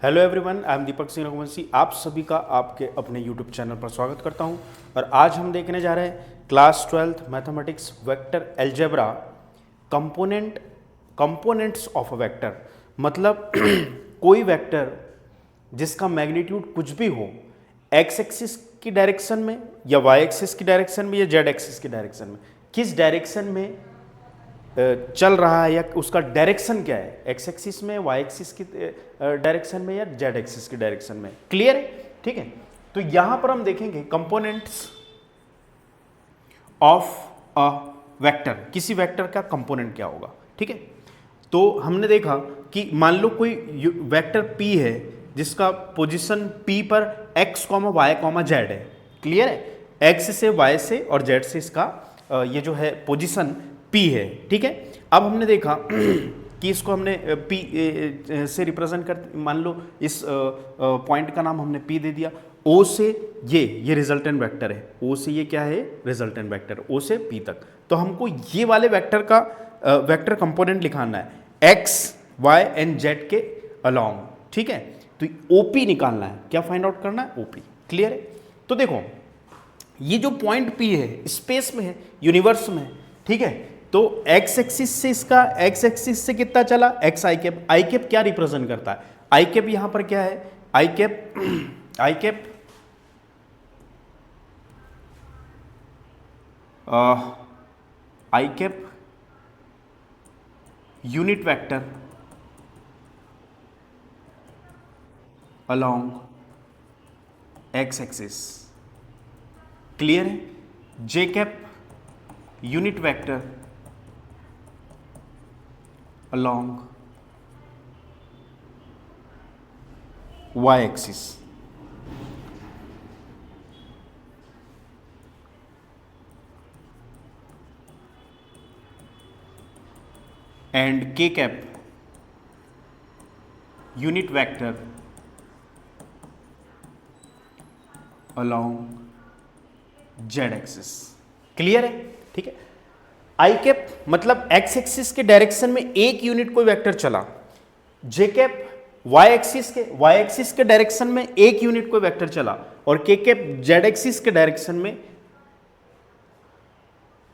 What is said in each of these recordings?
Hello everyone, I am Deepak Singh Raghuvanshi. आप सभी का आपके अपने यूट्यूब चैनल पर स्वागत करता हूं और आज हम देखने जा रहे हैं class 12th mathematics vector algebra components of a vector. मतलब कोई वेक्टर जिसका मैग्नीट्यूड कुछ भी हो, एक्स एक्सिस की डायरेक्शन में या वाई एक्सिस की डायरेक्शन में या जेड एक्सिस की डायरेक्शन में, किस डायरेक्शन में चल रहा है या उसका डायरेक्शन क्या है, एक्स एक्सिस में, वाई एक्सिस की डायरेक्शन में या जेड एक्सिस की डायरेक्शन में। क्लियर है? ठीक है। तो यहां पर हम देखेंगे कंपोनेंट्स ऑफ अ वेक्टर, किसी वेक्टर का कंपोनेंट क्या होगा। ठीक है। तो हमने देखा कि मान लो कोई वेक्टर p है जिसका पोजीशन p पर x, y, z है। क्लियर है? x से y से और z से इसका ये जो है पोजीशन p है। ठीक है। अब हमने देखा कि इसको हमने p से रिप्रेजेंट कर, मान लो इस पॉइंट का नाम हमने p दे दिया। o से ये रिजल्टेंट वेक्टर है, o से ये क्या है, रिजल्टेंट वेक्टर, o से p तक। तो हमको ये वाले वेक्टर का वेक्टर कंपोनेंट लिखाना है x, y एंड z के अलोंग। ठीक है। तो OP निकालना है, क्या फाइंड आउट करना है, OP। क्लियर है? तो देखो ये जो पॉइंट P है स्पेस में है, यूनिवर्स में है। ठीक है। तो x एक्सिस से इसका x एक्सिस से कितना चला, x i cap. I cap क्या रिप्रेजेंट करता है, आई कैप यहां पर क्या है, i cap i cap unit vector along x axis. Clear है? J cap unit vector along y axis। and k cap unit vector along z axis। Clear है? ठीक है। आई कैप मतलब एक्स एक्सिस के डायरेक्शन में एक unit कोई vector चला, जे कैप वाई एक्सिस के डायरेक्शन में एक यूनिट कोई वेक्टर चला, और के कैप जेड एक्सिस के डायरेक्शन में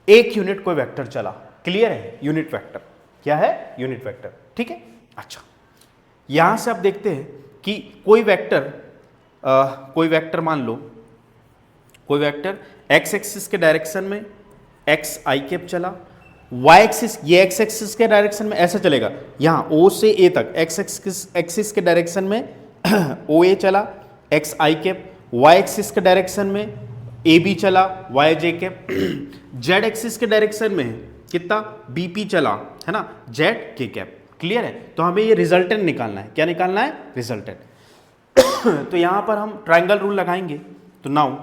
एक यूनिट कोई वेक्टर चला। क्लियर है? यूनिट वेक्टर क्या है, यूनिट वेक्टर। ठीक है। अच्छा, यहां से आप देखते हैं कि कोई वेक्टर मान लो, कोई वेक्टर एक्स एक्सिस के डायरेक्शन में एक्स आई कैप चला, वाई एक्सिस, ये एक्स एक्सिस के डायरेक्शन में ऐसा चलेगा, यहां ओ से ए तक एक्स एक्सिस के डायरेक्शन में ओ ए चला, एक्स आई कैप, वाई एक्सिस के डायरेक्शन में ए बी चला, वाई जे कैप, जेड एक्सिस के डायरेक्शन में कितना, बी पी चला, है ना, जेड के कैप। क्लियर है? तो हमें ये रिजल्टेंट निकालना है। क्या निकालना है? रिजल्टेंट। तो यहां पर हम ट्राइंगल रूल लगाएंगे। तो नाउ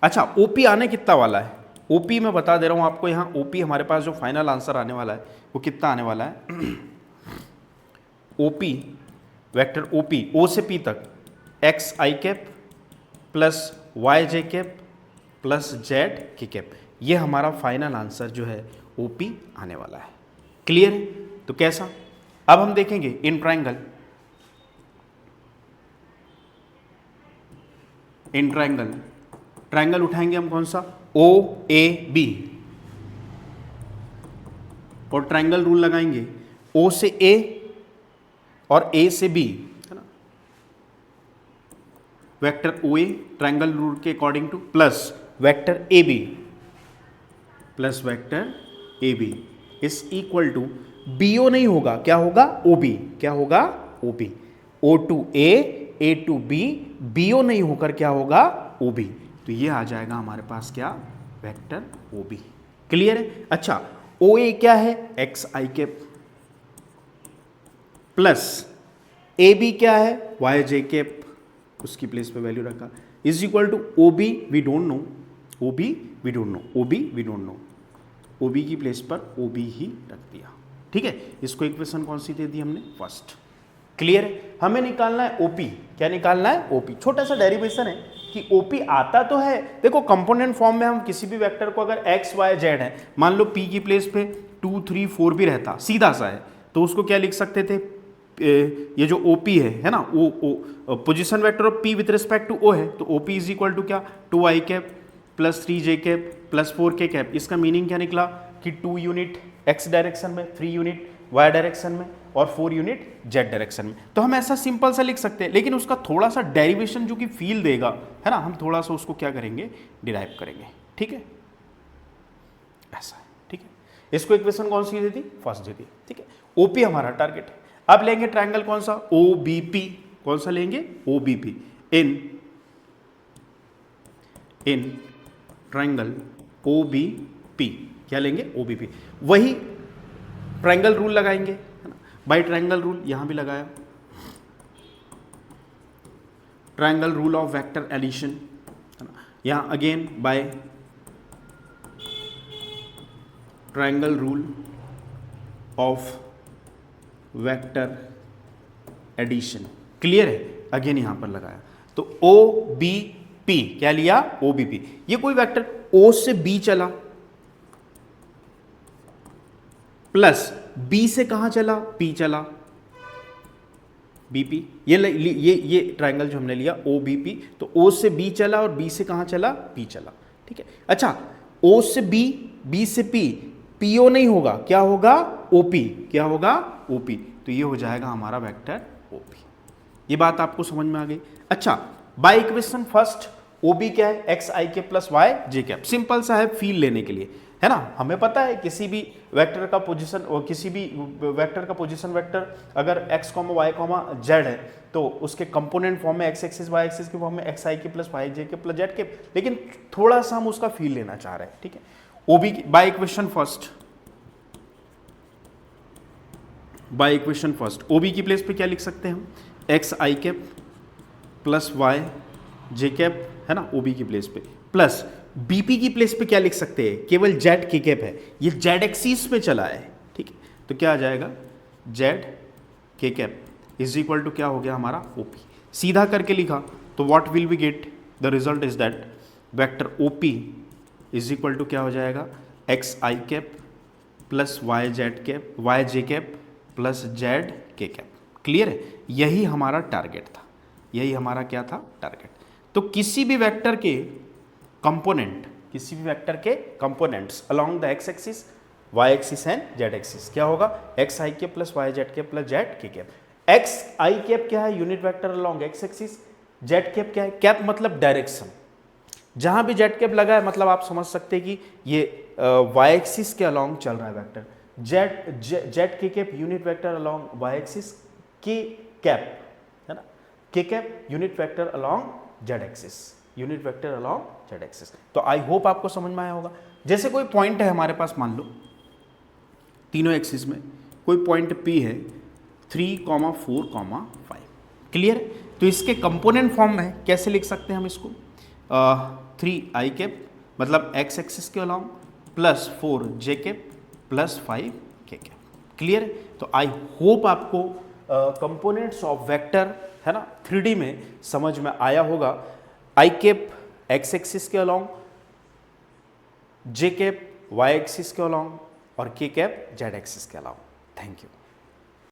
अच्छा, ओपी आने कितना वाला है, ओपी मैं बता दे रहा हूं आपको। यहां ओपी हमारे पास जो फाइनल आंसर आने वाला है वो कितना आने वाला है, ओपी वेक्टर ओपी ओ से पी तक एक्स आई कैप प्लस वाई जे कैप प्लस जेड के कैप, ये हमारा फाइनल आंसर जो है ओपी आने वाला है। क्लियर है? तो कैसा, अब हम देखेंगे इन ट्राइंगल उठाएंगे हम कौन सा, ओ ए बी, और ट्राइंगल रूल लगाएंगे ओ से ए और ए से बी, है ना, vector O A triangle rule के according to, plus vector A B plus vector A B is equal to, B O नहीं होगा, क्या होगा, ओ बी। क्या होगा, O B. O to A to B, B O नहीं होकर क्या होगा, ओ बी। तो ये आ जाएगा हमारे पास क्या, वेक्टर ओ बी। क्लियर है? अच्छा, ओ ए क्या है, X I cap, plus A B क्या है, वाई जे कैप, उसकी प्लेस पे वैल्यू रखा, is equal to O B we don't know, O B we don't know, O B we don't know, O B की place पर O B ही रख दिया। ठीक है। इसको इक्वेशन कौन सी दे दी हमने, फर्स्ट। क्लियर है? हमें निकालना है ओपी। क्या निकालना है, ओपी। छोटा सा डेरिवेशन है कि ओपी आता तो है, देखो कंपोनेंट फॉर्म में हम किसी भी वेक्टर को अगर एक्स वाई जेड है, मान लो पी की प्लेस पे 2 3 4 भी रहता, सीधा सा है, तो उसको क्या लिख सकते थे, ये जो OP है ना, O position vector of P with respect to O है, तो OP इज इक्वल टू क्या, 2i cap plus 3j cap plus 4k cap. इसका मीनिंग क्या निकला कि 2 यूनिट x डायरेक्शन में, 3 यूनिट y डायरेक्शन में और 4 यूनिट z डायरेक्शन में। तो हम ऐसा सिंपल सा लिख सकते हैं, लेकिन उसका थोड़ा सा डेरिवेशन जो कि फील देगा, है ना, हम थोड़ा सा उसको क्या करेंगे, डिराइव करेंगे। ठीक है, ऐसा है। ठीक है, इसको इक्वेशन कौन सी दे दी, फर्स्ट दे दी। ठीक है, OP हमारा टारगेट है। अब लेंगे ट्रायंगल कौन सा, OBP। कौन सा लेंगे, OBP। इन ट्रायंगल OBP क्या लेंगे, OBP। वही ट्रायंगल रूल लगाएंगे, है ना, बाय ट्रायंगल रूल यहां भी लगाया, triangle rule of vector addition, है ना, यहां again by triangle rule of vector addition. Clear है, अगेन यहां पर लगाया। तो OBP क्या लिया, OBP। ये कोई वेक्टर O से B चला प्लस B से कहां चला, P चला, BP। ये ट्रायंगल जो हमने लिया OBP, तो O से B चला और B से कहां चला, P चला। ठीक है, अच्छा O से B, B से P, PO नहीं होगा, क्या होगा, OP। क्या होगा, OP। तो ये हो जाएगा हमारा वेक्टर OP। ये बात आपको समझ में आ गई। अच्छा, बाय इक्वेशन फर्स्ट OB क्या है, एक्स आई के प्लस वाई जे कैप। सिंपल सा है फील लेने के लिए, है ना। हमें पता है किसी भी वेक्टर का पोजीशन, और किसी भी वेक्टर का पोजीशन वेक्टर अगर x, y, z है, तो उसके कंपोनेंट फॉर्म में एक्स एक्सिस वाई एक्सिस के फॉर्म में एक्स आई के प्लस वाई जे के प्लस जेड के। लेकिन थोड़ा सा हम उसका फील लेना चाह रहे हैं। ठीक है, OB by equation first, by equation first OB की प्लेस पे क्या लिख सकते हैं हम, एक्स आई कैप प्लस वाई जे कैप, है ना, OB की प्लेस पे, प्लस BP की प्लेस पे क्या लिख सकते हैं, केवल जेड के कैप है, ये जेड एक्सिस पे चला है। ठीक है, तो क्या आ जाएगा, जेड के कैप इज इक्वल टू क्या हो गया हमारा, OP। सीधा करके लिखा तो what will we get, the result is that vector OP is equal to क्या हो जाएगा, एक्स आई cap plus y z cap, y जे कैप प्लस जेड के कैप। क्लियर है, यही हमारा टारगेट था, यही हमारा क्या था, टारगेट। तो किसी भी वेक्टर के कंपोनेंट, किसी भी वेक्टर के components along the x axis, y axis and z axis क्या होगा, एक्स आई cap plus y z cap plus z के कैप। एक्स आई कैप क्या है, unit vector along x axis, z cap क्या है, कैप मतलब डायरेक्शन। जहां भी जेड कैप लगा है मतलब आप समझ सकते हैं कि ये वाई एक्सिस के अलोंग चल रहा है वेक्टर। जेड के cap unit vector along Y axis, K cap, है ना, K cap unit vector along Z axis, unit vector along Z axis. तो आई होप आपको समझ में आया होगा। जैसे कोई पॉइंट है हमारे पास, मान लो तीनों एक्सिस में कोई पॉइंट P है 3, 4, 5। क्लियर है, तो इसके कंपोनेंट फॉर्म में कैसे लिख सकते हैं हम इसको, 3 आई कैप मतलब एक्स एक्सिस के अलोंग प्लस 4 जे कैप प्लस 5 के कैप। क्लियर है, तो आई होप आपको कंपोनेंट्स ऑफ वेक्टर, है ना, 3D में समझ में आया होगा। आई कैप एक्स एक्सिस के अलोंग, जे कैप वाई एक्सिस के अलोंग और के कैप जेड एक्सिस के अलोंग। Thank you.